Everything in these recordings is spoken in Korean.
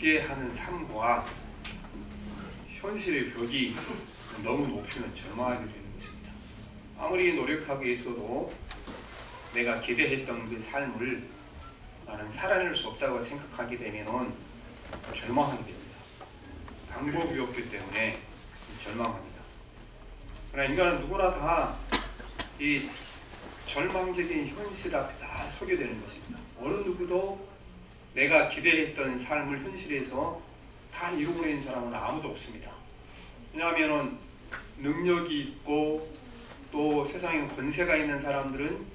기대하는 삶과 현실의 벽이 너무 높으면 절망하게 되는 것입니다. 아무리 노력하고 있어도 내가 기대했던 그 삶을 나는 살아낼 수 없다고 생각하게 되면 절망하게 됩니다. 방법이 없기 때문에 절망합니다. 그러나 인간은 누구나 다 이 절망적인 현실 앞에 다 서게 되는 것입니다. 어느 누구도 내가 기대했던 삶을 현실에서 다 이루어낸 사람은 아무도 없습니다. 왜냐하면 능력이 있고 또 세상에 권세가 있는 사람들은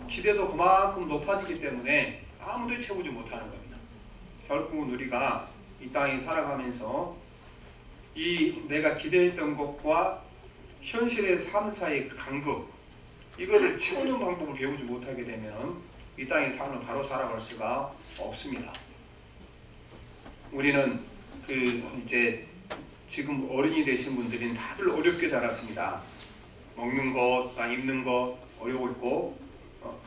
기대도 그만큼 높아지기 때문에 아무도 채우지 못하는 겁니다. 결국은 우리가 이 땅에 살아가면서 이 내가 기대했던 것과 현실의 삶 사이의 간극, 이거를 채우는 방법을 배우지 못하게 되면 이 땅의 삶을 바로 살아갈 수가 없습니다. 우리는 이제 지금 어른이 되신 분들은 다들 어렵게 자랐습니다. 먹는 것, 입는 것 어려웠고,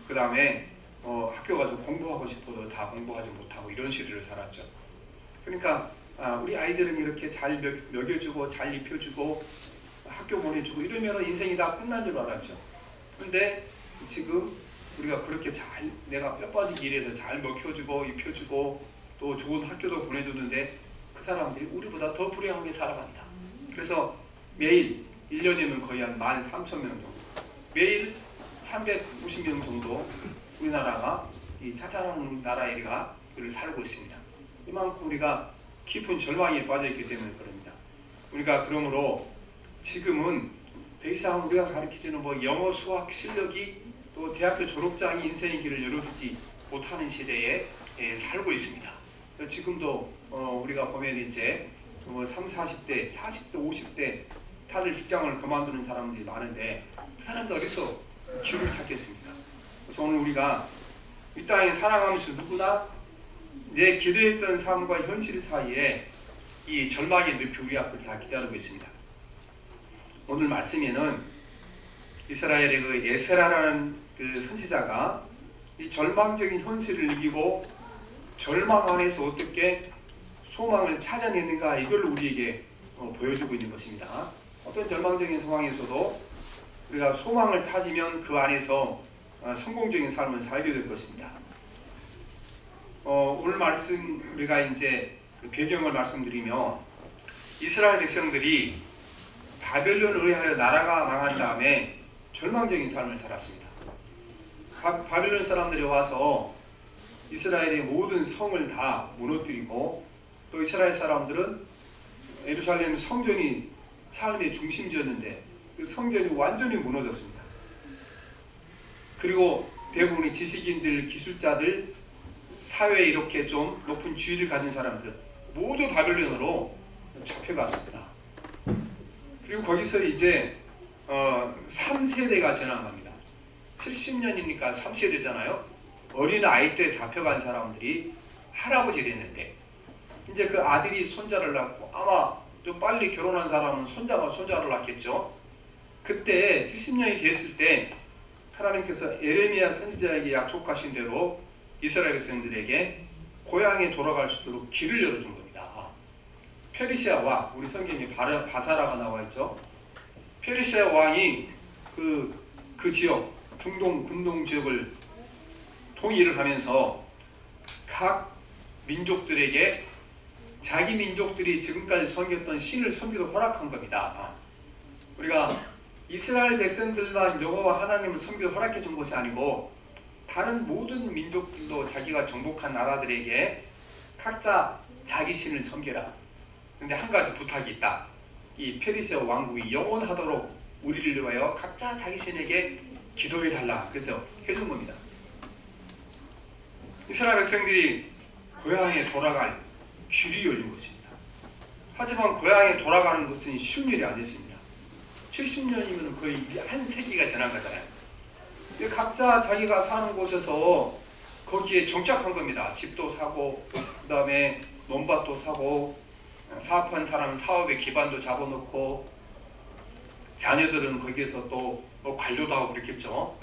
그 다음에 학교 가서 공부하고 싶어도 다 공부하지 못하고 이런 시대를 살았죠. 그러니까 우리 아이들은 이렇게 잘 먹여주고 잘 입혀주고 학교 보내주고 이러면 인생이 다 끝난 줄 알았죠. 그런데 지금 우리가 그렇게 잘 내가 뼈 빠지게 일해서 잘 먹혀주고 입혀주고 또 좋은 학교도 보내주는데 그 사람들이 우리보다 더 불행하게 살아갑니다. 그래서 매일 1년이면 거의 한 13,000명 정도, 매일 350명 정도 우리나라가 이 자잘한 나라에가 살고 있습니다. 이만큼 우리가 깊은 절망에 빠져있기 때문에 그럽니다. 우리가 그러므로 지금은 더 이상 우리가 가르치는 영어, 수학 실력이 또 대학교 졸업장이 인생의 길을 열어주지 못하는 시대에 살고 있습니다. 지금도 우리가 보면 이제 30, 40대, 40대, 50대 다들 직장을 그만두는 사람들이 많은데 그 사람들 어디서 길을 찾겠습니까? 그래서 오늘 우리가 이 땅에 살아가면서 누구나 내 기대했던 삶과 현실 사이에 이 절망의 늪이 우리 앞을 다 기다리고 있습니다. 오늘 말씀에는 이스라엘의 그 에스라라는 그 선지자가 이 절망적인 현실을 이기고 절망 안에서 어떻게 소망을 찾아내는가, 이걸 우리에게 보여주고 있는 것입니다. 어떤 절망적인 상황에서도 우리가 소망을 찾으면 그 안에서 성공적인 삶을 살게 될 것입니다. 오늘 말씀 우리가 이제 그 배경을 말씀드리면 이스라엘 백성들이 바벨론에 의하여 나라가 망한 다음에 절망적인 삶을 살았습니다. 바벨론 사람들이 와서 이스라엘의 모든 성을 다 무너뜨리고 또 이스라엘 사람들은 예루살렘 성전이 삶의 중심지였는데 그 성전이 완전히 무너졌습니다. 그리고 대부분의 지식인들, 기술자들, 사회에 이렇게 좀 높은 지위를 가진 사람들은 모두 바벨론으로 잡혀갔습니다. 그리고 거기서 이제 3세대가 지나갑니다. 70년이니까 3세대잖아요. 어린 아이 때 잡혀간 사람들이 할아버지 됐는데 이제 그 아들이 손자를 낳고 아마 좀 빨리 결혼한 사람은 손자가 손자를 낳겠죠. 그때 70년이 됐을 때 하나님께서 에레미야 선지자에게 약속하신 대로 이스라엘 백성들에게 고향에 돌아갈 수 있도록 길을 열어준 겁니다. 페르시아 왕, 우리 성경에 바사라가 나와 있죠. 페르시아 왕이 그 지역, 중동 지역을 통일을 하면서 각 민족들에게 자기 민족들이 지금까지 섬겼던 신을 섬기도록 허락한 겁니다. 우리가 이스라엘 백성들만 여호와 하나님을 섬기도록 허락해 준 것이 아니고 다른 모든 민족들도 자기가 정복한 나라들에게 각자 자기 신을 섬겨라. 근데 한 가지 부탁이 있다. 이 페르시아 왕국이 영원하도록 우리를 위하여 각자 자기 신에게 기도해달라. 그래서 해준 겁니다. 이스라엘 백성들이 고향에 돌아갈 길이 열린 것입니다. 하지만 고향에 돌아가는 것은 쉬운 일이 아니었습니다. 70년이면 거의 한 세기가 지난 거잖아요. 각자 자기가 사는 곳에서 거기에 정착한 겁니다. 집도 사고 그 다음에 논밭도 사고 사업한 사람은 사업의 기반도 잡아놓고 자녀들은 거기에서 또 관료도 하고 그랬겠죠.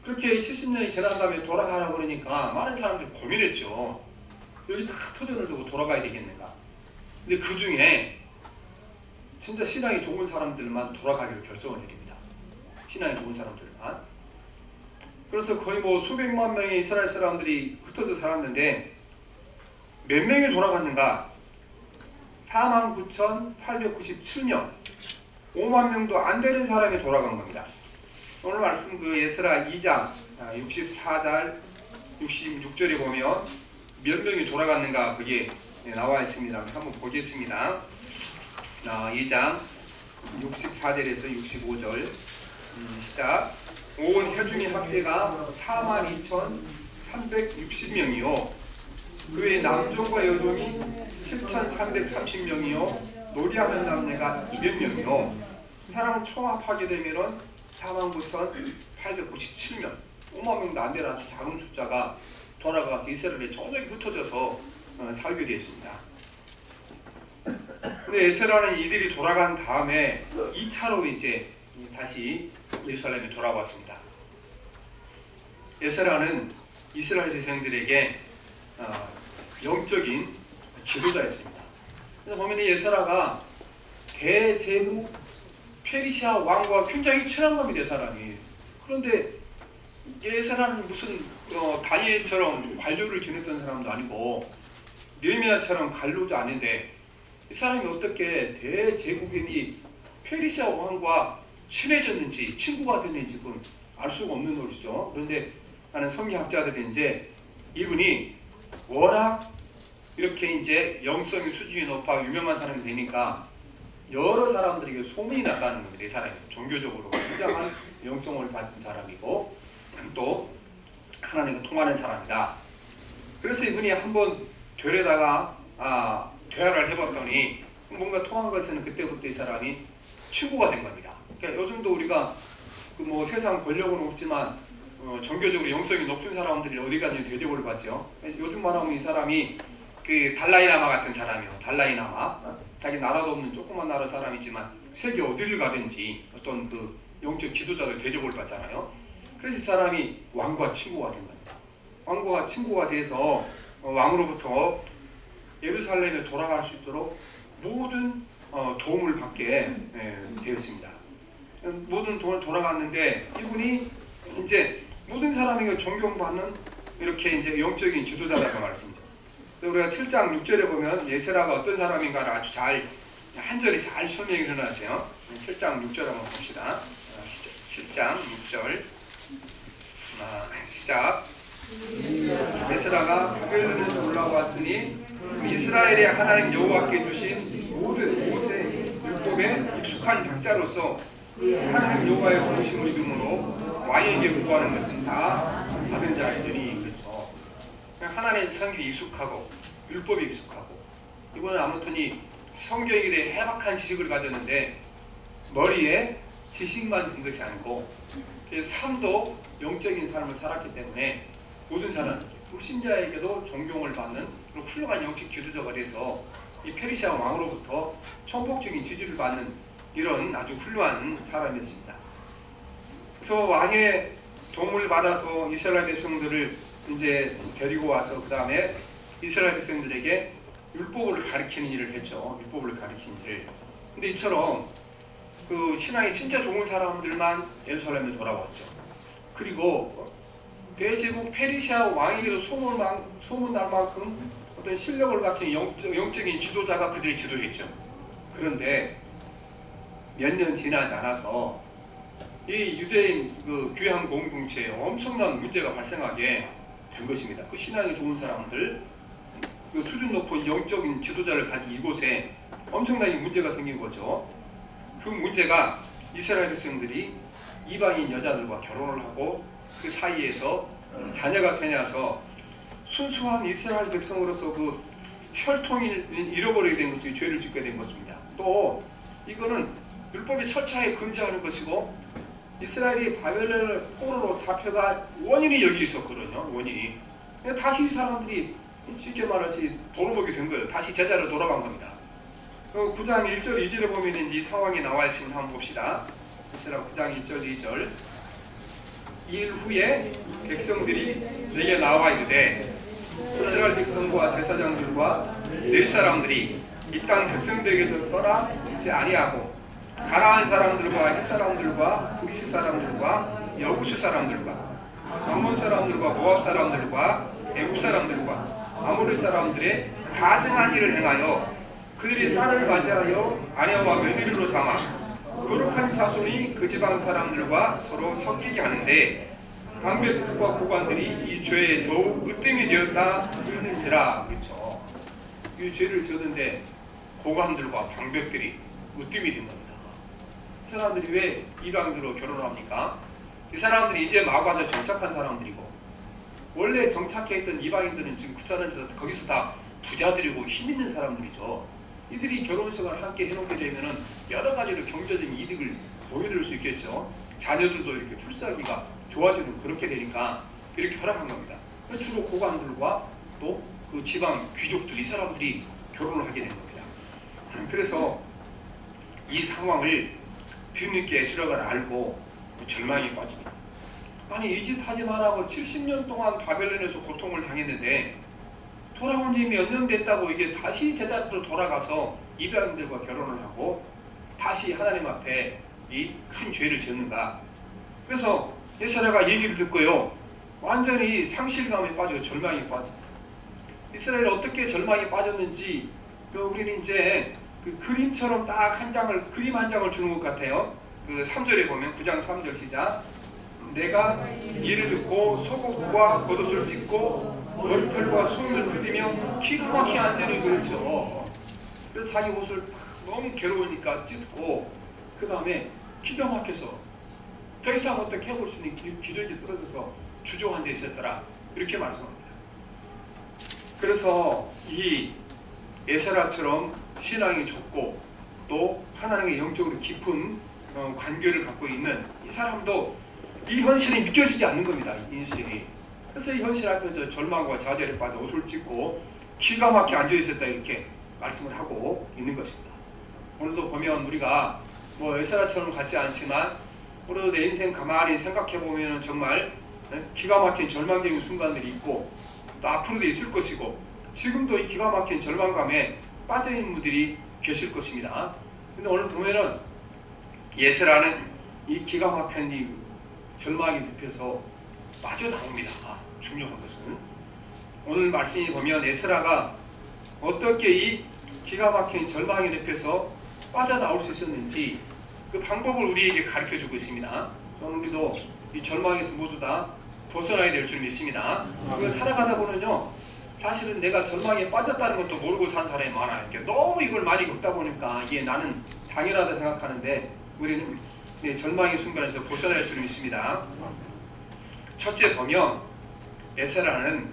그렇게 70년이 지난 다음에 돌아가라 그러니까 많은 사람들이 고민했죠. 여기 다 터전을 두고 돌아가야 되겠는가? 근데 그 중에 진짜 신앙이 좋은 사람들만 돌아가기로 결정을 내립니다. 신앙이 좋은 사람들만. 그래서 거의 뭐 수백만 명의 이스라엘 사람들이 흩어져 살았는데 몇 명이 돌아갔는가? 49,897명, 5만 명도 안 되는 사람이 돌아간 겁니다. 오늘 말씀 그 에스라 2장 64절 66절에 보면 몇 명이 돌아갔는가 그게 나와 있습니다. 한번 보겠습니다. 2장 64절에서 65절 시작. 온 회중의 합계가 42,360명이요 그 외 남종과 여종이 7,330명이요 노리하는 남녀가 200명이요 이 사람을 총합하게 되면은 49,897명, 5만 명도 안 되는 아주 작은 숫자가 돌아가서 이스라엘에 조직이 흩어져서 살게 되었습니다. 근데 에스라는 이들이 돌아간 다음에 2차로 이제 다시 예루살렘에 돌아왔습니다. 에스라는 이스라엘 백성들에게 영적인 지도자였습니다. 그래서 보면 이 에스라가 대제국 페르시아 왕과 굉장히 친한 겁니다. 사람이. 그런데 에스라는 무슨 다니엘처럼 관료를 지냈던 사람도 아니고 느헤미야처럼 관료도 아닌데 이 사람이 어떻게 대제국인 이 페르시아 왕과 친해졌는지 친구가 됐는지 그건 알 수가 없는 것이죠. 그런데 하는 성경학자들이 이제 이분이 워낙 이렇게 이제 영성의 수준이 높아 유명한 사람이 되니까 여러 사람들에게 소문이 났다는 겁니다. 이 사람이 종교적으로 굉장한 영성을 받은 사람이고 또 하나님과 통하는 사람이다. 그래서 이분이 한번 되려다가 대화를 해봤더니 뭔가 통한 것은 그때부터 이 사람이 친구가 된 겁니다. 그러니까 요즘도 우리가 그 뭐 세상 권력은 없지만 종교적으로 영성이 높은 사람들이 어디 가든지 대접을 받죠. 요즘 말하면 이 사람이 그 달라이라마 같은 사람이요. 달라이라마. 자기 나라도 없는 조그만 나라 사람이지만 세계 어디를 가든지 어떤 그 영적 지도자들 대접을 받잖아요. 그래서 이 사람이 왕과 친구가 된 겁니다. 왕과 친구가 돼서 왕으로부터 예루살렘에 돌아갈 수 있도록 모든 도움을 받게 되었습니다. 모든 돈을 돌아갔는데 이분이 이제 모든 사람에게 존경받는 이렇게 이제 영적인 지도자라고 말했습니다. 우리가 7장 6절에 보면 에스라가 어떤 사람인가를 아주 잘 한 절에 잘 설명이 해놨어요. 7장 6절 한번 봅시다. 7장 6절 시작. 에스라가 바벨론에서 올라왔으니 이스라엘의 하나님 여호와께 주신 모든 모세 율법에 익숙한 작자로서 하나님 여호와의 부르심을 이름으로 왕에게 구하는 것은 다 받은 자이더니. 그렇죠. 하나님 성경에 익숙하고 율법에 익숙하고 이번에 아무튼 이 성경에 대해 해박한 지식을 가졌는데 머리에 지식만 든 것이 아니고 삶도 영적인 삶을 살았기 때문에 모든 사람, 불신자에게도 존경을 받는 그런 훌륭한 영적 지도자가 돼서 이 페르시아 왕으로부터 천복적인 지지를 받는 이런 아주 훌륭한 사람이었습니다. 그래서 왕의 도움을 받아서 이스라엘 백성들을 이제 데리고 와서 그 다음에 이스라엘 백성들에게 율법을 가르치는 일을 했죠. 율법을 가르치는 일. 근데 이처럼 그 신앙이 진짜 좋은 사람들만 예루살렘에 돌아왔죠. 그리고 대제국 페르시아 왕에게도 소문날 만큼 어떤 실력을 갖춘 영적인 지도자가 그들을 지도했죠. 그런데 몇 년 지나지 않아서 이 유대인 그 귀한 공동체에 엄청난 문제가 발생하게 된 것입니다. 그 신앙이 좋은 사람들, 그 수준 높은 영적인 지도자를 가진 이곳에 엄청난 문제가 생긴 거죠. 그 문제가 이스라엘 백성들이 이방인 여자들과 결혼을 하고 그 사이에서 자녀가 태어나서 순수한 이스라엘 백성으로서 그 혈통을 잃어버리게 된 것이 죄를 짓게 된 것입니다. 또 이거는 율법이 철저하게 금지하는 것이고 이스라엘이 바벨론 포로로 잡혀가 원인이 여기 있었거든요. 원인이. 다시 이 사람들이 쉽게 말하지 돌아보게 된 거예요. 다시 제자로 돌아간 겁니다. 9장 1절 2절에 보면 이 상황이 나와 있습니다. 한번 봅시다. 에스라 9장 1절 2절. 이 일 후에 백성들이 내게 나와 이르되 이스라엘 백성과 제사장들과 레위 사람들이 이 땅 백성들에게서 떠나 이제 아니하고 가나안 사람들과 헷 사람들과 그리스 사람들과 여부수 사람들과 암몬 사람들과 모압 사람들과 애굽 사람들과 아모리 사람들의 가증한 일을 행하여 그들이 딸을 맞이하여 아내와 며느리로 삼아 거룩한 자손이 그 지방 사람들과 서로 섞이게 하는데 방백들과 고관들이 이 죄에 더욱 으뜸이 되었다 이르는지라. 그렇죠. 이 죄를 지었는데 고관들과 방백들이 으뜸이 된 겁니다. 이 사람들이 왜 이방인으로 결혼을 합니까? 이 사람들이 이제 마구 와서 정착한 사람들이고 원래 정착해 있던 이방인들은 지금 그 사람들 거기서 다 부자들이고 힘 있는 사람들이죠. 이들이 결혼 생활을 함께 해놓게 되면은 여러 가지로 경제적인 이득을 보여줄 수 있겠죠. 자녀들도 이렇게 출산하기가 좋아지는 그렇게 되니까 이렇게 허락한 겁니다. 주로 고관들과 또 그 지방 귀족들 이 사람들이 결혼을 하게 된 겁니다. 그래서 이 상황을 뒤늦게 에스라가 알고 절망에 빠집니다. 아니 이 짓 하지 말라고 70년 동안 바벨론에서 고통을 당했는데 돌아온 지 몇 년 됐다고 이게 다시 제자리로 돌아가서 이방인들과 결혼을 하고 다시 하나님 앞에 이 큰 죄를 지었는가. 그래서 에스라가 얘기를 듣고요 완전히 상실감에 빠지고 절망에 빠집니다. 이스라엘이 어떻게 절망에 빠졌는지 우리는 이제 그 그림처럼 딱 한 장을 그림 한 장을 주는 것 같아요. 그 3절에 보면 9장 3절 시작. 내가 이를 듣고 속옷과 겉옷을 찢고 머리털과 손을 뜯으며 기가 막히게 앉으니 그랬죠. 그래서 자기 옷을 너무 괴로우니까 찢고 그 다음에 기가 막혀서 더 이상 어떻게 해볼 수 있는 기력이 떨어져서 주저앉아 있었더라 이렇게 말씀합니다. 그래서 이 에스라처럼 신앙이 좁고 또 하나님의 영적으로 깊은 관계를 갖고 있는 이 사람도 이 현실이 믿겨지지 않는 겁니다. 이 현실이. 그래서 이 현실 앞에서 절망과 좌절에 빠져 옷을 찢고 기가 막히게 앉아있었다 이렇게 말씀을 하고 있는 것입니다. 오늘도 보면 우리가 뭐 에스라처럼 같지 않지만 우리도 내 인생 가만히 생각해보면 정말 기가 막힌 절망적인 순간들이 있고 또 앞으로도 있을 것이고 지금도 이 기가 막힌 절망감에 빠져있는 분들이 계실 것입니다. 근데 오늘 보면은 에스라는 이 기가 막힌 이 절망에 눕혀서 빠져나옵니다. 중요한 것은 오늘 말씀이 보면 에스라가 어떻게 이 기가 막힌 절망에 눕혀서 빠져나올 수 있었는지 그 방법을 우리에게 가르쳐주고 있습니다. 우리도 이 절망에서 모두 다 벗어나야 될 줄 믿습니다. 살아가다 보면요 사실은 내가 절망에 빠졌다는 것도 모르고 산 사람이 많아요. 너무 이걸 많이 겪다 보니까 이게 나는 당연하다 생각하는데 우리는 절망의 순간에서 벗어날 줄 믿습니다. 첫째 보면 에스라는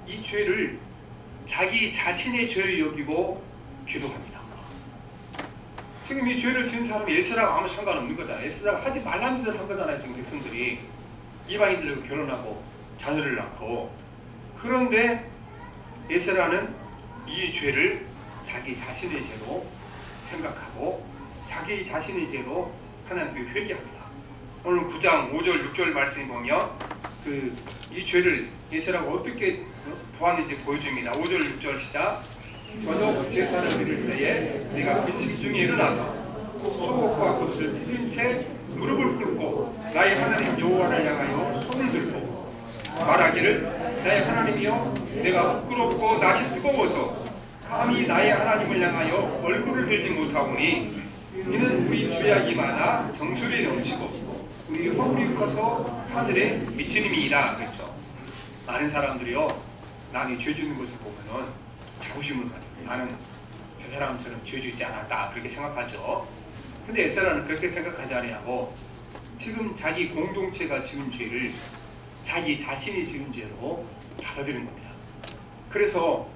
이 죄를 자기 자신의 죄를 여기고 기도합니다. 지금 이 죄를 지은 사람이 에스라가 아무 상관없는 거잖아요. 에스라가 하지 말라는 짓을 한 거잖아요. 지금 백성들이 이방인들과 결혼하고 자녀를 낳고. 그런데 에스라는 이 죄를 자기 자신의 죄로 생각하고 자기 자신의 죄로 하나님께 회개합니다. 오늘 9장 5절 6절 말씀에 보면 이 죄를 에스라가 어떻게 보았는지 보여줍니다. 5절 6절 시작. 저녁 제사를 드릴 때에 내가 민식 중에 일어나서 속옷과 겉옷을 찢은 채 무릎을 꿇고 나의 하나님 여호와를 향하여 손을 들고 말하기를 나의 하나님이여 내가 부끄럽고 낯이 뜨거워서 감히 나의 하나님을 향하여 얼굴을 들지 못하오니 이는 우리 죄악이 많아 정수리 넘치고 우리 허물이 커서 하늘에 미치님이다. 그랬죠. 많은 사람들이요 남이 죄 짓는 것을 보면은 자부심을 가지고 나는 저 사람처럼 죄 짓지 않았다 그렇게 생각하죠. 근데 에스라는 그렇게 생각하지 않냐고 지금 자기 공동체가 지은 죄를 자기 자신이 지은 죄로 받아들인 겁니다. 그래서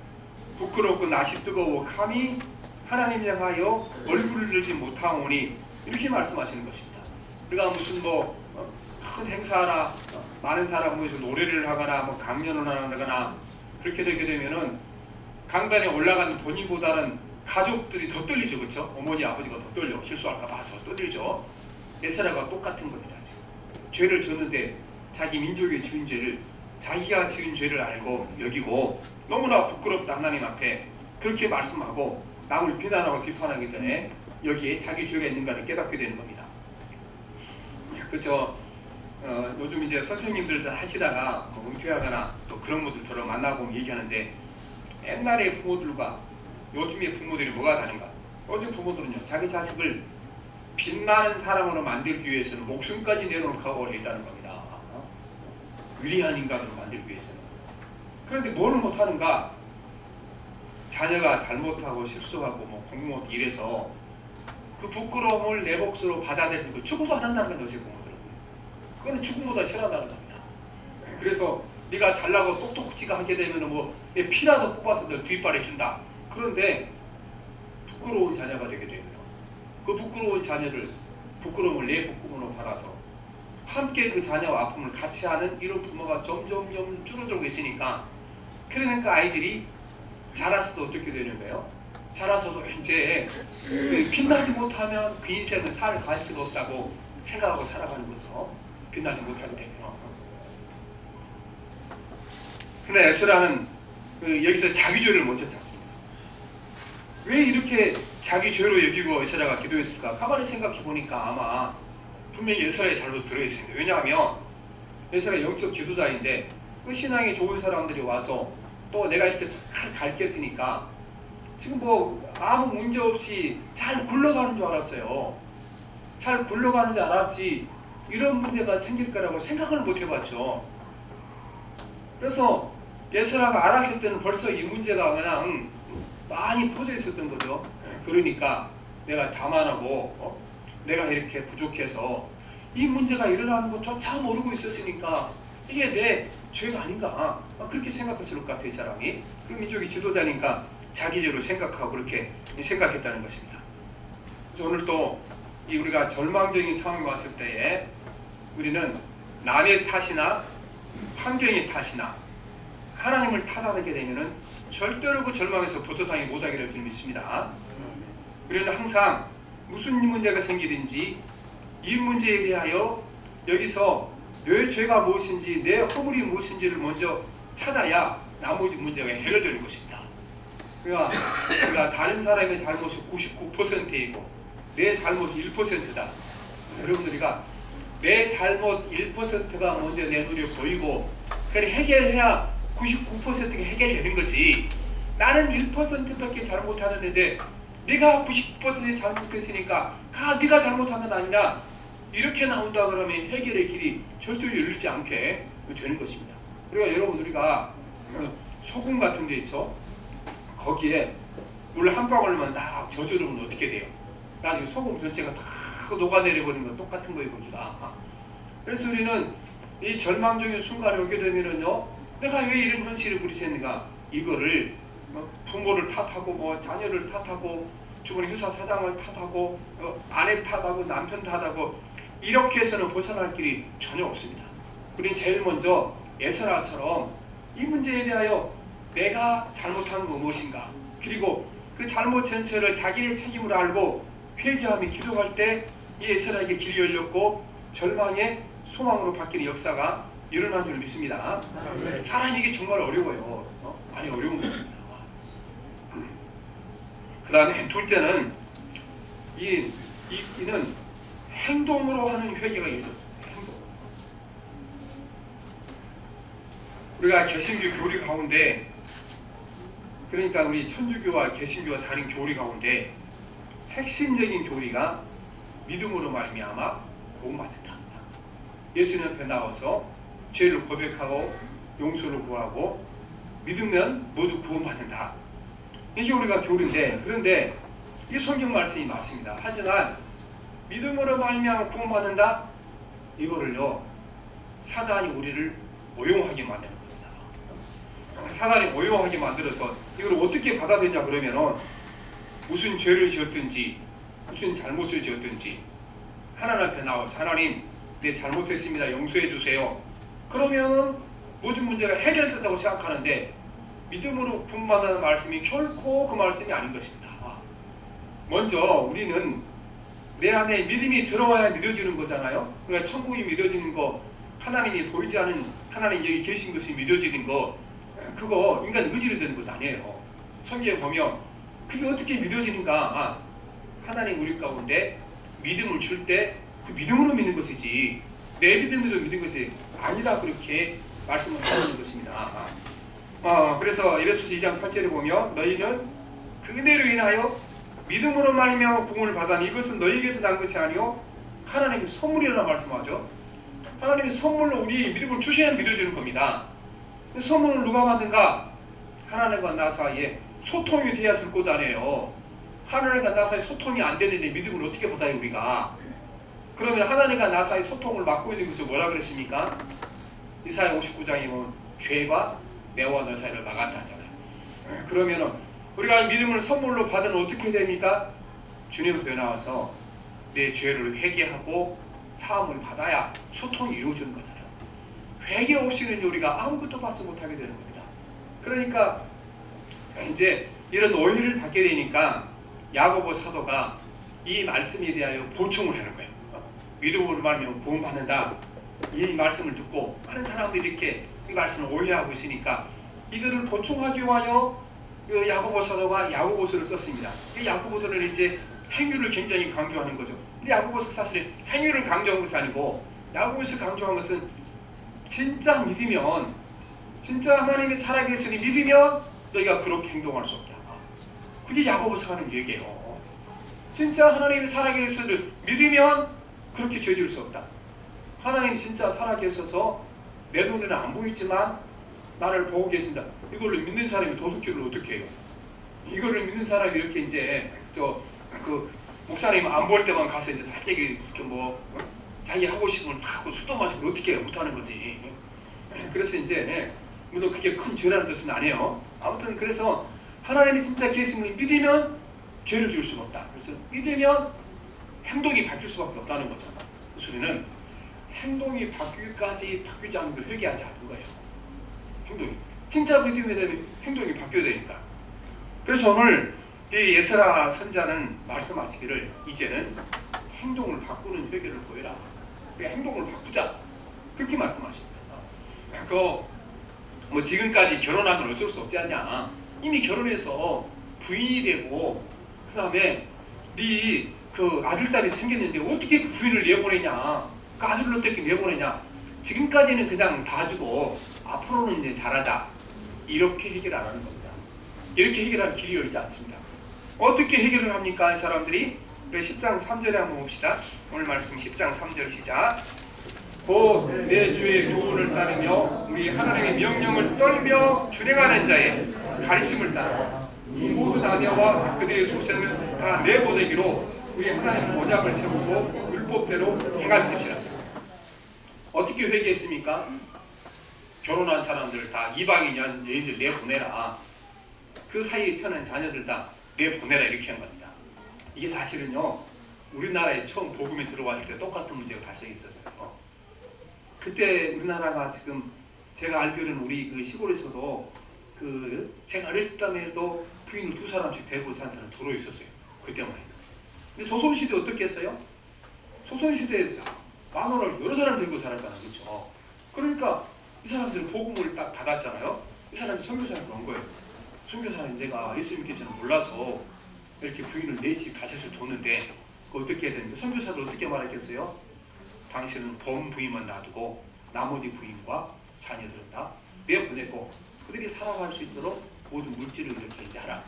부끄럽고 낯이 뜨거워 감히 하나님 향하여 얼굴을 들지 못하오니 이렇게 말씀하시는 것입니다. 우리가 무슨 큰 행사나 많은 사람 모여서 노래를 하거나 강연을 하거나 그렇게 되게 되면은 강단에 올라가는 본인보다는 가족들이 더 떨리죠. 그렇죠? 어머니 아버지가 더 떨려. 실수할까 봐 더 떨리죠. 에스라가 똑같은 겁니다. 지금. 죄를 졌는데 자기 민족의 주인 죄를 자기가 지은 죄를 알고 여기고 너무나 부끄럽다 하나님 앞에 그렇게 말씀하고 남을 비난하고 비판하기 전에 여기에 자기 죄가 있는가를 깨닫게 되는 겁니다. 그렇죠. 요즘 이제 선생님들 하시다가 뭐 은퇴하거나 또 그런 분들 저를 만나보면 얘기하는데 옛날의 부모들과 요즘의 부모들이 뭐가 다른가? 요즘 부모들은요 자기 자식을 빛나는 사람으로 만들기 위해서는 목숨까지 내놓을 각오가 있다는 겁니다. 위대한 인간으로 만들기 위해서는. 그런데 뭘 못하는가? 자녀가 잘못하고 실수하고 뭐 공부 못 이래서 그 부끄러움을 내 몫으로 받아들이고 죽어도 안 한다는 거죠. 부모들은. 그거는 죽음보다 싫어한다는 겁니다. 그래서 네가 잘나고 똑똑지가 하게 되면 뭐 피라도 뽑아서 너 뒷발에 준다. 그런데 부끄러운 자녀가 되게 되고요. 그 부끄러운 자녀를 부끄러움을 내 부끄러움으로 받아서 함께 그 자녀와 아픔을 같이 하는 이런 부모가 점점 줄어들고 있으니까 그러니까 아이들이 자라서도 어떻게 되는 거예요? 자라서도 이제 빛나지 못하면 그 인생은 살 가치가 없다고 생각하고 살아가는 거죠. 빛나지 못하게 되면. 그런데 에스라는 여기서 자기 죄를 먼저 찾습니다. 왜 이렇게 자기 죄로 여기고 에스라가 기도했을까? 가만히 생각해 보니까 아마 분명히 에스라의 잘못 들어있습니다. 왜냐하면 에스라 영적 지도자인데 그 신앙이 좋은 사람들이 와서 또 내가 이렇게 잘 가르쳤으니까 지금 뭐 아무 문제 없이 잘 굴러가는 줄 알았어요. 잘 굴러가는 줄 알았지 이런 문제가 생길 거라고 생각을 못 해봤죠. 그래서 에스라가 알았을 때는 벌써 이 문제가 그냥 많이 퍼져 있었던 거죠. 그러니까 내가 자만하고 내가 이렇게 부족해서 이 문제가 일어나는 것조차 모르고 있었으니까 이게 내 죄가 아닌가 그렇게 생각했을 것 같아요. 이 사람이. 그럼 민족이 지도자니까 자기 죄로 생각하고 그렇게 생각했다는 것입니다. 그래서 오늘 또 우리가 절망적인 상황이 왔을 때에 우리는 남의 탓이나 환경의 탓이나 하나님을 탓하게 되면은 절대로 그 절망에서 도토당이 못하기를 좀 믿습니다. 우리는 항상 무슨 문제가 생기든지 이 문제에 대하여 여기서 내 죄가 무엇인지 내 허물이 무엇인지를 먼저 찾아야 나머지 문제가 해결되는 것입니다. 그러니까 다른 사람의 잘못이 99%이고 내 잘못이 1%다. 여러분들이가 내 잘못 1%가 먼저 내 눈에 보이고 그래 해결해야 99%가 해결되는 거지. 나는 1%밖에 잘못하는데 네가 99% 잘못했으니까 네가 잘못한 건 아니라 이렇게 나온다 그러면 해결의 길이 절대 열리지 않게 되는 것입니다. 그러니까 여러분 우리가 소금 같은 데 있죠. 거기에 물 한 방울만 딱 젖어놓으면 어떻게 돼요? 나중에 소금 전체가 다 녹아내려버리는 건 똑같은 거예요. 거기가. 그래서 우리는 이 절망적인 순간에 오게 되면은요, 내가 왜 이런 현실을 부딪혔는가? 이거를 부모를 탓하고 뭐 자녀를 탓하고 주변 회사 사장을 탓하고 아내 탓하고 남편 탓하고 이렇게 해서는 벗어날 길이 전혀 없습니다. 우리는 제일 먼저 에스라처럼 이 문제에 대하여 내가 잘못한 건 무엇인가, 그리고 그 잘못 전체를 자기의 책임으로 알고 회개하며 기도할 때 이 에스라에게 길이 열렸고 절망의 소망으로 바뀌는 역사가 일어난 줄 믿습니다. 사람 이게 정말 어려워요. 많이 어려운 것입니다. 그 다음에 둘째는 이는 행동으로 하는 회개가 이루어졌습니다. 행동. 우리가 개신교 교리 가운데, 그러니까 우리 천주교와 개신교와 다른 교리 가운데 핵심적인 교리가 믿음으로 말미암아 구원받는다. 예수님 앞에 나와서 죄를 고백하고 용서를 구하고 믿으면 모두 구원받는다. 이게 우리가 교리인데, 그런데 이 성경 말씀이 맞습니다. 하지만 믿음으로 말미암아 구원받는다, 이거를요 사단이 우리를 오용하게 만드는 겁니다. 사단이 오용하게 만들어서 이걸 어떻게 받아들이냐 그러면은 무슨 죄를 지었든지 무슨 잘못을 지었든지 하나님 앞에 나와서 하나님 내 잘못했습니다 용서해 주세요. 그러면은 모든 문제가 해결된다고 생각하는데 믿음으로 구원받는 말씀이 결코 그 말씀이 아닌 것입니다. 먼저 우리는 내 안에 믿음이 들어와야 믿어지는 거잖아요. 그러니까 천국이 믿어지는 거, 하나님이 보이지 않은 하나님 여기 계신 것이 믿어지는 거, 그거 인간 의지로 되는 것도 아니에요. 성경에 보면 그게 어떻게 믿어지는가? 하나님 우리 가운데 믿음을 줄 때 그 믿음으로 믿는 것이지 내 믿음으로 믿는 것이 아니다, 그렇게 말씀을 하는 것입니다. 그래서 에베소서 2장 8절에 보면 너희는 그 은혜로 인하여 믿음으로 말미암아 구원을 받았니 이것은 너희에게서 난 것이 아니요 하나님의 선물이라고 말씀하죠. 하나님의 선물로 우리 믿음을 주셔야 믿어지는 겁니다. 선물을 누가 받는가? 하나님과 나 사이에 소통이 돼야 줄 것 아니에요. 하나님과 나 사이에 소통이 안 되는데 믿음을 어떻게 받아요 우리가? 그러면 하나님과 나 사이에 소통을 막고 있는 것을 뭐라 그랬습니까? 이사야 59장에 보면 죄가 내와 너 사이를 막았다 하잖아요. 그러면 우리가 믿음을 선물로 받으면 어떻게 됩니까? 주님께 나와서 내 죄를 회개하고 사함을 받아야 소통이 이루어지는 거잖아요. 회개 없이는 우리가 아무것도 받지 못하게 되는 겁니다. 그러니까 이제 이런 오해를 받게 되니까 야고보 사도가 이 말씀에 대하여 보충을 하는 거예요. 믿음으로 말하면 구원받는다. 이 말씀을 듣고 많은 사람들이 이렇게 이 말씀을 오해하고 있으니까 이들을 보충하기 위하여 야고보 사도가 야고보서를 썼습니다. 이 야고보서는 이제 행위를 굉장히 강조하는 거죠. 근데 야고보서 사실 행위를 강조한 것이 아니고 야고보서 강조한 것은 진짜 믿으면, 진짜 하나님이 살아계시니 믿으면 너희가 그렇게 행동할 수 없다. 그게 야고보서 하는 얘기예요. 진짜 하나님이 살아계시를 믿으면 그렇게 죄질 수 없다. 하나님이 진짜 살아계셔서 내 눈에는 안 보이지만 나를 보고 계신다. 이거를 믿는 사람이 도둑질을 어떻게 해요? 이거를 믿는 사람이 이렇게 이제 그 목사님 안 볼 때만 가서 이제 살짝 이렇게 자기 하고 싶은 걸 하고 수도 마시고 어떻게 해요? 못하는 거지. 그래서 이제 물론 그게 큰 죄라는 뜻은 아니에요. 아무튼 그래서 하나님이 진짜 계심을 믿으면 죄를 지을 수가 없다. 그래서 믿으면 행동이 바뀔 수밖에 없다는 거잖아. 그 소리는 행동이 바뀌기까지 바뀌지 않는 걸 회개하지 않는 거예요. 행동이 진짜 믿음에 대한 행동이 바뀌어야 되니까. 그래서 오늘 이 에스라 선자는 말씀하시기를 이제는 행동을 바꾸는 회개를 보여라. 행동을 바꾸자, 그렇게 말씀하십니다. 지금까지 결혼하면 어쩔 수 없지 않냐. 이미 결혼해서 부인이 되고 그 다음에 그 아들딸이 생겼는데 어떻게 그 부인을 내보내냐, 그 아들을 어떻게 내보내냐. 지금까지는 그냥 봐주고 앞으로는 이제 잘하자, 이렇게 해결 안 하는 겁니다. 이렇게 해결하는 길이 열리지 않습니다. 어떻게 해결을 합니까? 이 사람들이 10장 3절에 한번 봅시다. 오늘 말씀 10장 3절 시작. 곧 내 주의 교훈을 따르며 우리 하나님의 명령을 떨며 준행하는 자의 가르침을 따라 이 모든 자녀와 그들의 소생을 다 내보내기로 우리 하나님 언약을 세우고 율법대로 행할 것이라. 어떻게 회개했습니까? 결혼한 사람들 다 이방인 여인들 내보내라. 그 사이에 태어난 자녀들 다 내보내라, 이렇게 한 겁니다. 이게 사실은요, 우리나라에 처음 복음이 들어왔을 때 똑같은 문제가 발생했었어요. 그때 우리나라가 지금 제가 알기로는 우리 그 시골에서도 제가 어렸을 때에도 부인을 2사람씩 대고 산 사람 들어 있었어요. 그때만 해도. 근데 조선시대 어떻게 했어요? 조선시대에 마누라를 여러 사람 들고 살았잖아요. 그렇죠? 그러니까 이 사람들은 복음을 딱 받았잖아요. 이 사람이 선교사를 그런 거예요. 선교사는 내가 예수 믿겠지는 몰라서 이렇게 부인을 4씩 5씩 뒀는데 어떻게 해야 되는데, 선교사도 어떻게 말했겠어요? 당신은 본 부인만 놔두고 나머지 부인과 자녀들은 다 내보내고 그들이 살아갈 수 있도록 모든 물질을 이렇게 이제 하라.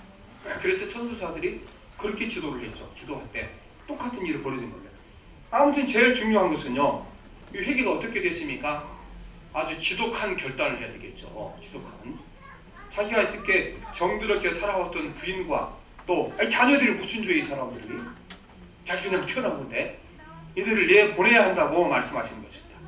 그래서 선교사들이 그렇게 지도를 했죠. 기도할 때 똑같은 일을 벌여진 겁니다. 아무튼 제일 중요한 것은요, 이 회개가 어떻게 됐습니까? 아주 지독한 결단을 해야 되겠죠. 지독한. 자기가 어떻게 정들었게 살아왔던 부인과 또 자녀들이 무슨 죄의 사람들이 자기 그냥 태어난 건데 이들을 내보내야 한다고 말씀하시는 것입니다.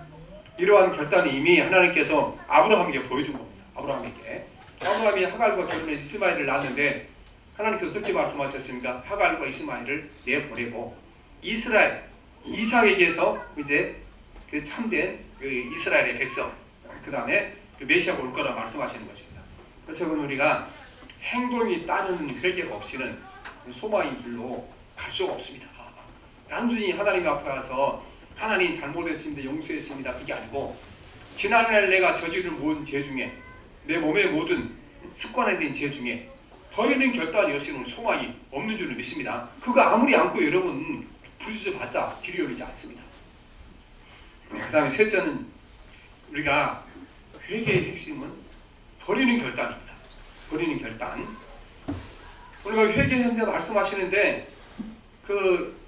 이러한 결단이 이미 하나님께서 아브라함에게 보여준 겁니다. 아브라함이 하갈과 결혼해 이스마엘을 낳았는데 하나님께서 어떻게 말씀하셨습니까? 하갈과 이스마엘을 내보내고 이삭에게서 이제 그 참된 그 이스라엘의 백성, 그 다음에 그 메시아가 올 거라 말씀하시는 것입니다. 그래서 우리가 행동이 따르는 회개가 없이는 소망의 길로 갈 수가 없습니다. 단순히 하나님 앞에 가서 하나님 잘못했습니다, 용서했습니다, 그게 아니고 지난날 내가 저지른 모든 죄 중에 내 몸의 모든 습관에 대한 죄 중에 더 이상 결단이 없이는 소망이 없는 줄을 믿습니다. 그거 아무리 안고 여러분 부르짖어 봤자 길이 열리지 않습니다. 그 다음에 셋째는 우리가 회개의 핵심은 버리는 결단입니다. 버리는 결단. 우리가 회개했는데 말씀하시는데 그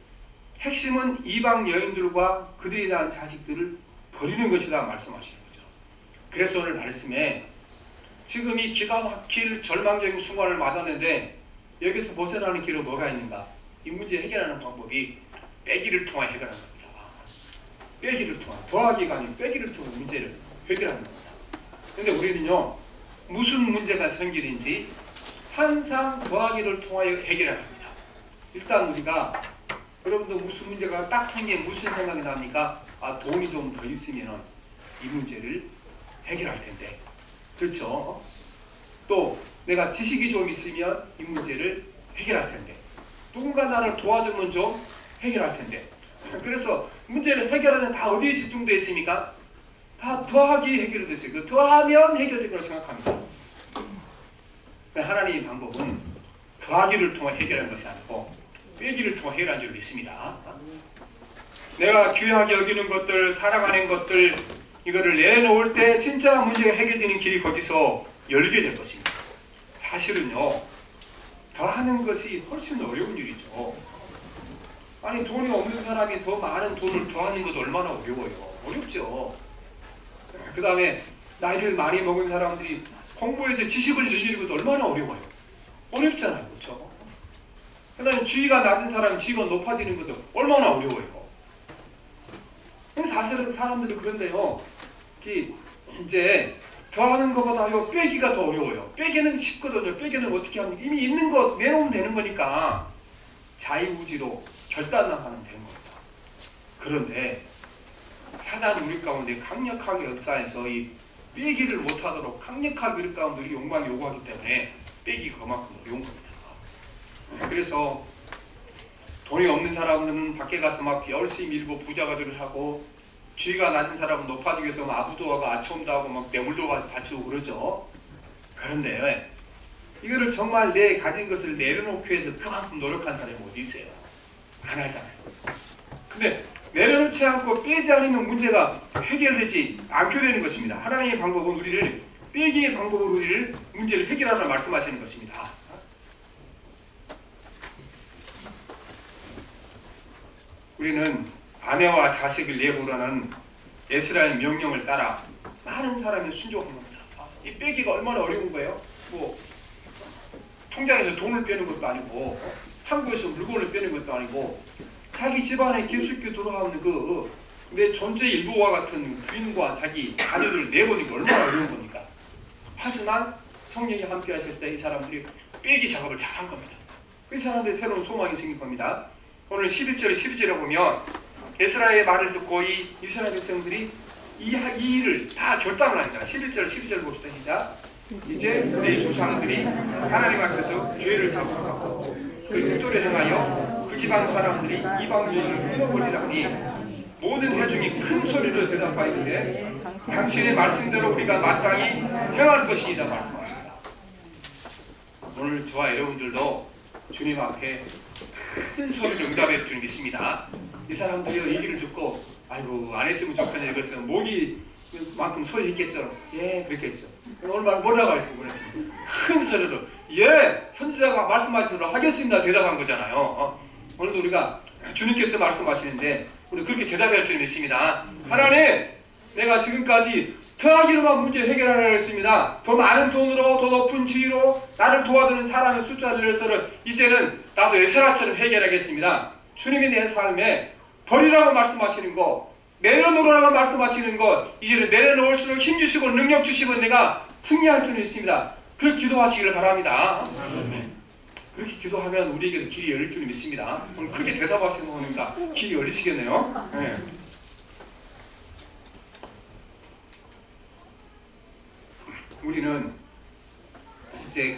핵심은 이방 여인들과 그들이 낳은 자식들을 버리는 것이다 말씀하시는 거죠. 그래서 오늘 말씀에 지금 이 기가 막힐 절망적인 순간을 맞았는데 여기서 벗어나는 길은 뭐가 있는가? 이 문제 해결하는 방법이 빼기를 통해 해결하는 겁니다. 빼기를 통해, 더하기가 아닌 빼기를 통해 문제를 해결하는 겁니다. 근데 우리는요, 무슨 문제가 생기는지 항상 더하기를 통하여 해결해야 합니다. 일단 우리가 여러분도 무슨 문제가 딱 생기면 무슨 생각이 납니까? 아, 돈이 좀 더 있으면 이 문제를 해결할 텐데. 그렇죠? 또 내가 지식이 좀 있으면 이 문제를 해결할 텐데. 누군가 나를 도와주면 좀 해결할 텐데. 그래서 문제를 해결하는 다 어디에 집중되어 있습니까? 다 더하기 해결이 됐어요. 그 더하면 해결될 거라고 생각합니다. 하나님의 방법은 더하기를 통해 해결하는 것이 아니고 빼기를 통해 해결하는 줄 믿습니다. 내가 귀하게 여기는 것들, 사랑하는 것들, 이거를 내놓을 때 진짜 문제가 해결되는 길이 거기서 열리게 될 것입니다. 사실은요, 더하는 것이 훨씬 어려운 일이죠. 아니, 돈이 없는 사람이 더 많은 돈을 더하는 것도 얼마나 어려워요. 어렵죠. 그 다음에 나이를 많이 먹은 사람들이 공부해서 지식을 늘리는 것도 얼마나 어려워요. 어렵잖아요. 그렇죠? 그 다음에 지위가 낮은 사람이 지위가 높아지는 것도 얼마나 어려워요. 사실은 사람들도 그런데요, 이제 더하는 것보다 빼기가 더 어려워요. 빼기는 쉽거든요. 빼기는 어떻게 합니까? 이미 있는 것 내놓으면 되는 거니까 자유의지로 결단만 하면 되는 겁니다. 그런데 사단 우리 가운데 강력하게 역사해서 이 빼기를 못하도록 강력하게 우리 가운데 우리 욕망이 요구하기 때문에 빼기가 그만큼 어려운 겁니다. 그래서 돈이 없는 사람은 밖에 가서 막 열심히 일고 부자가 되려 하고, 지위가 낮은 사람은 높아지기 위해서 아부도 하고 아첨도 하고 막 뇌물도 바치고 그러죠. 그런데 이거를 정말 내 가진 것을 내려놓기 위해서 그만큼 노력한 사람이 어디 있어요? 안 하잖아요. 근데 내려놓지 않고 빼지 않으면 문제가 해결되지 않게 되는 것입니다. 하나님의 방법은 우리를 빼기의 방법으로 우리를 문제를 해결하라 말씀하시는 것입니다. 우리는 아내와 자식을 내보라는 에스라의 명령을 따라 많은 사람이 순종한 겁니다. 이 빼기가 얼마나 어려운 거예요? 뭐 통장에서 돈을 빼는 것도 아니고 창고에서 물건을 빼는 것도 아니고 자기 집안에 깊숙이 들어가는 내 존재 일부와 같은 부인과 자기 자녀들을 내보니까 얼마나 어려운 겁니까? 하지만 성령이 함께 하실 때 이 사람들이 빼기 작업을 잘한 겁니다. 그 사람들이 새로운 소망이 생긴 겁니다. 오늘 11절, 12절에 보면 에스라의 말을 듣고 이 이스라엘 백성들이 이 일을 다 결단을 합니다. 11절, 12절 봅시다. 시작. 이제 내 조상들이 하나님 앞에서 죄를 저버리고 그 율도에 행하여 그 집안 사람들이 이방 여인을 끊어버리라니 모든 회중이 큰 소리로 대답하였는데 당신의 말씀대로 우리가 마땅히 행할 것이다 말씀하십니다. 오늘 저와 여러분들도 주님 앞에 큰 소리로 응답해 주는 게 있습니다. 이 사람들이 얘기를 듣고 아이고 안 했으면 좋겠네 이것을 목이 만큼 소리 했겠죠. 예, 그랬겠죠. 오늘 말 뭐라고 했어요? 큰 소리로 예, 선지자가 말씀하신 대로 하겠습니다 대답한 거잖아요. 오늘도 우리가 주님께서 말씀하시는데 우리 그렇게 대답할 줄 믿습니다. 하나님, 내가 지금까지 더하기로만 문제 해결하려고 했습니다. 더 많은 돈으로, 더 높은 지위로 나를 도와주는 사람의 숫자를 늘려서는 이제는 나도 에스라처럼 해결하겠습니다. 주님이 내 삶에 버리라고 말씀하시는 거, 내려놓으라고 말씀하시는 거, 이제는 내려놓을수록 힘주시고 능력 주시고 내가 승리할 줄 믿습니다. 그렇게 기도하시기를 바랍니다. 그렇게 기도하면 우리에게도 길이 열릴 줄 믿습니다. 오늘 크게 대답하시는 거니까 길이 열리시겠네요. 네. 우리는 이제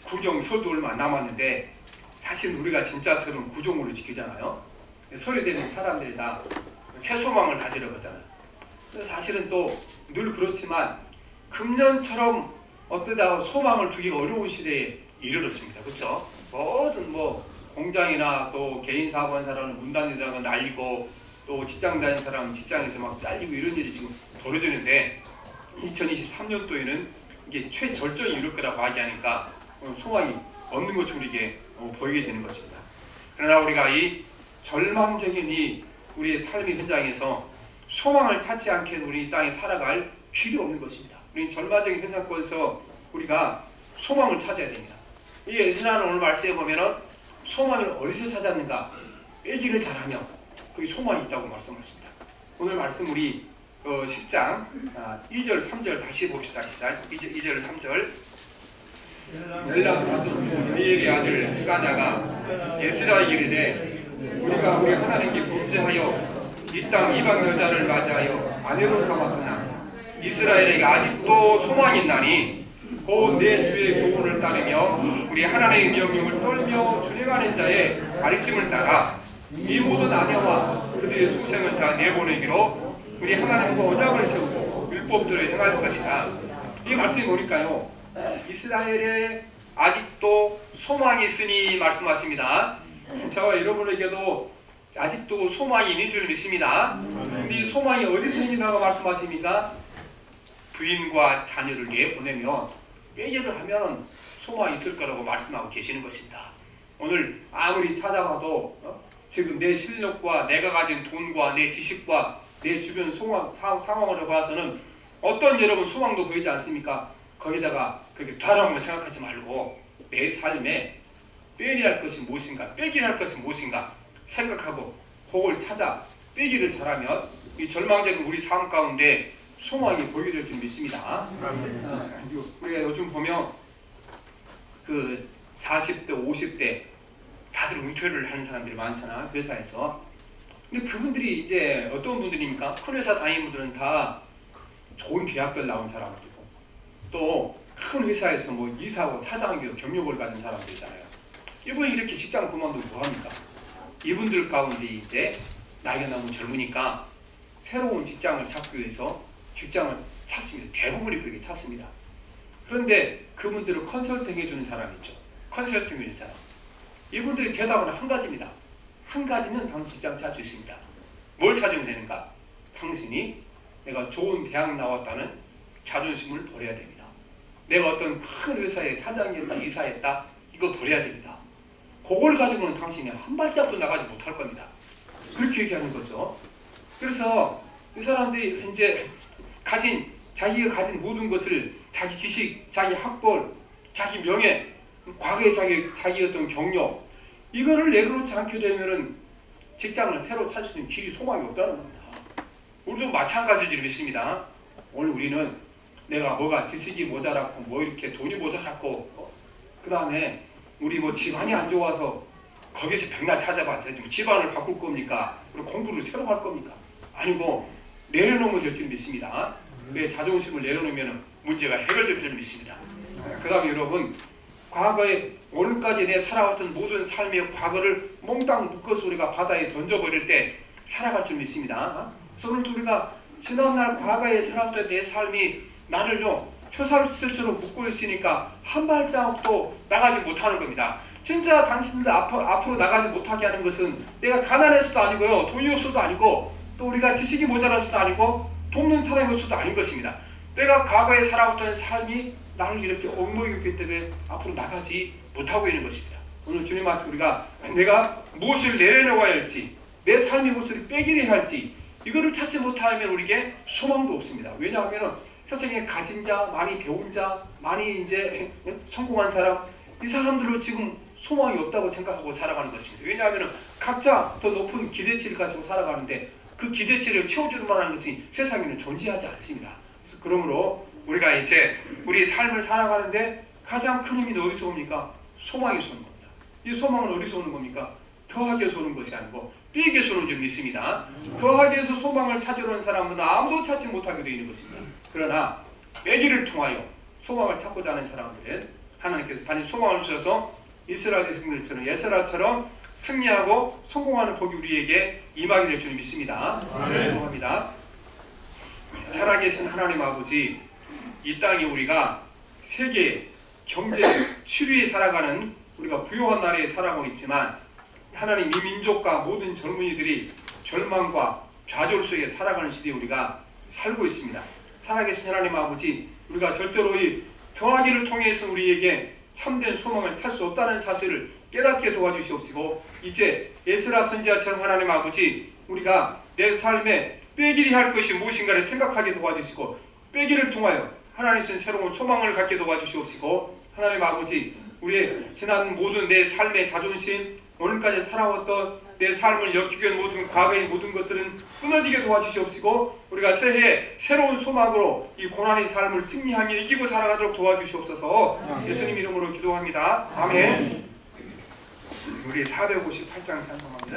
구정 설도 얼마 안 남았는데 사실 우리가 진짜 설은 구정으로 지키잖아요. 설이 되는 사람들이 다 새 소망을 가지러 가잖아요. 사실은 또 늘 그렇지만 금년처럼 어떠다 소망을 두기가 어려운 시대에 이르렀습니다. 그렇죠? 모든 뭐 공장이나 또 개인 사업하는 사람은 문 닫는다고 날리고 또 직장 다니는 사람은 직장에서 막 잘리고 이런 일이 지금 벌어지는데 2023년도에는 이게 최절정이 이룰 거라고 이야기하니까 소망이 없는 것처럼 이게 보이게 되는 것입니다. 그러나 우리가 이 절망적인 이 우리의 삶의 현장에서 소망을 찾지 않게 우리 이 땅에 살아갈 필요 없는 것입니다. 우리 절망적인 현상 속에서 우리가 소망을 찾아야 됩니다. 이 에스라는 오늘 말씀에 보면은 소망을 어디서 찾았는가? 빼기를 잘하며 그게 소망이 있다고 말씀하십니다. 오늘 말씀 우리 10장 2절 3절 다시 봅시다. 2절 3절 열람 자손 미엘의 아들 스가냐가 에스라에게 이르되 우리가 우리 하나님께 범죄하여 이 땅 이방 여자를 맞이하여 아내로 삼았으나 이스라엘에게 아직도 소망이 있나니 곧 내 주의 교훈을 따르며 우리 하나님의 명령을 떨며 준행하는 자의 가르침을 따라 이 모든 아내와 그들의 소생을 다 내보내기로 우리 하나님과 언약을 세우고 율법대로 행할 것이다. 이 말씀이 보니까요, 이스라엘에 아직도 소망이 있으니 말씀하십니다. 저와 여러분에게도 아직도 소망이 있는 줄 믿습니다. 근데 이 소망이 어디서 있느냐고 말씀하십니까? 부인과 자녀를 내보내면 빼기를 하면 소망이 있을 거라고 말씀하고 계시는 것입니다. 오늘 아무리 찾아봐도 지금 내 실력과 내가 가진 돈과 내 지식과 내 주변 상황으로 봐서는 어떤 여러분 소망도 보이지 않습니까? 거기다가 그렇게 다라고 생각하지 말고 내 삶에 빼야 할 것이 무엇인가, 빼기를 할 것이 무엇인가 생각하고 그걸 찾아 빼기를 잘하면 이 절망적인 우리 삶 가운데 소망이 보이게 될 줄 믿습니다. 우리가 요즘 보면 그 40대, 50대 다들 은퇴를 하는 사람들이 많잖아, 회사에서. 근데 그분들이 이제 어떤 분들입니까? 큰 회사 다니는 분들은 다 좋은 계약들 나온 사람들이고 또 큰 회사에서 뭐 이사하고 사장이고 경력을 가진 사람들 있잖아요. 이분이 이렇게 직장 그만두고 뭐합니까? 이분들 가운데 이제 나이가 너무 젊으니까 새로운 직장을 찾기 위해서 직장을 찾습니다. 대부분이 그렇게 찾습니다. 그런데 그분들을 컨설팅 해주는 사람 있죠. 컨설팅 해주는 사람. 이분들의 대답은 한 가지입니다. 한 가지는 당신 직장 찾을 수 있습니다. 뭘 찾으면 되는가? 당신이 내가 좋은 대학 나왔다는 자존심을 버려야 됩니다. 내가 어떤 큰 회사에 사장이었다, 이사했다, 이거 버려야 됩니다. 그걸 가지고는 당신이 한 발짝도 나가지 못할 겁니다. 그렇게 얘기하는 거죠. 그래서 이 사람들이 이제 자기가 가진 모든 것을 자기 지식, 자기 학벌, 자기 명예, 과거의 자기 어떤 경력 이거를 내려놓지 않게 되면은 직장을 새로 찾을 수 있는 길이 소망이 없다는 겁니다. 우리도 마찬가지로 믿습니다. 오늘 우리는 내가 뭐가 지식이 모자랐고 뭐 이렇게 돈이 모자랐고 그 다음에 우리 뭐 집안이 안 좋아서 거기서 백날 찾아봤자 집안을 바꿀 겁니까? 공부를 새로 할 겁니까? 아니고 내려놓으면 될 줄 믿습니다. 내 자존심을 내려놓으면 문제가 해결될 줄 믿습니다. 그 다음에 여러분 과거에 오늘까지 내 살아왔던 모든 삶의 과거를 몽땅 묶어서 우리가 바다에 던져버릴 때 살아갈 줄 믿습니다. 그래서 우리가 지난날 과거에 살았던 내 삶이 나를요 초살쓸처럼 묶고 있으니까 한 발자국도 나가지 못하는 겁니다. 진짜 당신들 앞으로 나가지 못하게 하는 것은 내가 가난해서도 아니고요, 돈이 없어도 아니고 또 우리가 지식이 모자라서도 아니고 돕는 사람이었어도 아닌 것입니다. 내가 과거에 살아왔던 삶이 나를 이렇게 엉망이었기 때문에 앞으로 나가지 못하고 있는 것입니다. 오늘 주님 앞에 우리가 내가 무엇을 내려놓아야 할지, 내 삶의 무엇을 빼기를 해야 할지 이거를 찾지 못하면 우리에게 소망도 없습니다. 왜냐하면 세상에 가진 자, 많이 배운 자, 많이 이제 성공한 사람, 이 사람들로 지금 소망이 없다고 생각하고 살아가는 것입니다. 왜냐하면 각자 더 높은 기대치를 가지고 살아가는데 그 기대치를 채워줄 만한 것이 세상에는 존재하지 않습니다. 그래서 그러므로 우리가 이제 우리 삶을 살아가는데 가장 큰 힘이 어디서 옵니까? 소망에서 오는 겁니다. 이 소망은 어디서 오는 겁니까? 더하기에서 오는 것이 아니고 빼기에서 오는 줄 믿습니다. 더하기에서 소망을 찾으러 온 사람들은 아무도 찾지 못하게 되어 있는 것입니다. 그러나 빼기를 통하여 소망을 찾고자 하는 사람들은 하나님께서 단지 소망을 주셔서 이스라엘 백성들처럼 예스라처럼 승리하고 성공하는 복이 우리에게 임하게 될 줄 믿습니다. 기도합니다. 살아계신 하나님 아버지, 이 땅에 우리가 세계 경제 추리에 살아가는 우리가 부유한 나라에 살아가고 있지만 하나님 이 민족과 모든 젊은이들이 절망과 좌절 속에 살아가는 시대에 우리가 살고 있습니다. 살아계신 하나님 아버지, 우리가 절대로 이 평화기를 통해서 우리에게 참된 소망을 탈 수 없다는 사실을 깨닫게 도와주시옵시고, 이제 에스라 선지자처럼 하나님 아버지, 우리가 내 삶에 빼기를 할 것이 무엇인가를 생각하게 도와주시고, 빼기를 통하여 하나님 신 새로운 소망을 갖게 도와주시옵시고, 하나님 아버지, 우리의 지난 모든 내 삶의 자존심, 오늘까지 살아왔던 내 삶을 엮이게 모든 과거의 모든 것들은 끊어지게 도와주시옵시고, 우리가 새해에 새로운 소망으로 이 고난의 삶을 승리하며 이기고 살아가도록 도와주시옵소서. 예수님 이름으로 기도합니다. 아멘. 우리 458장 찬송합니다.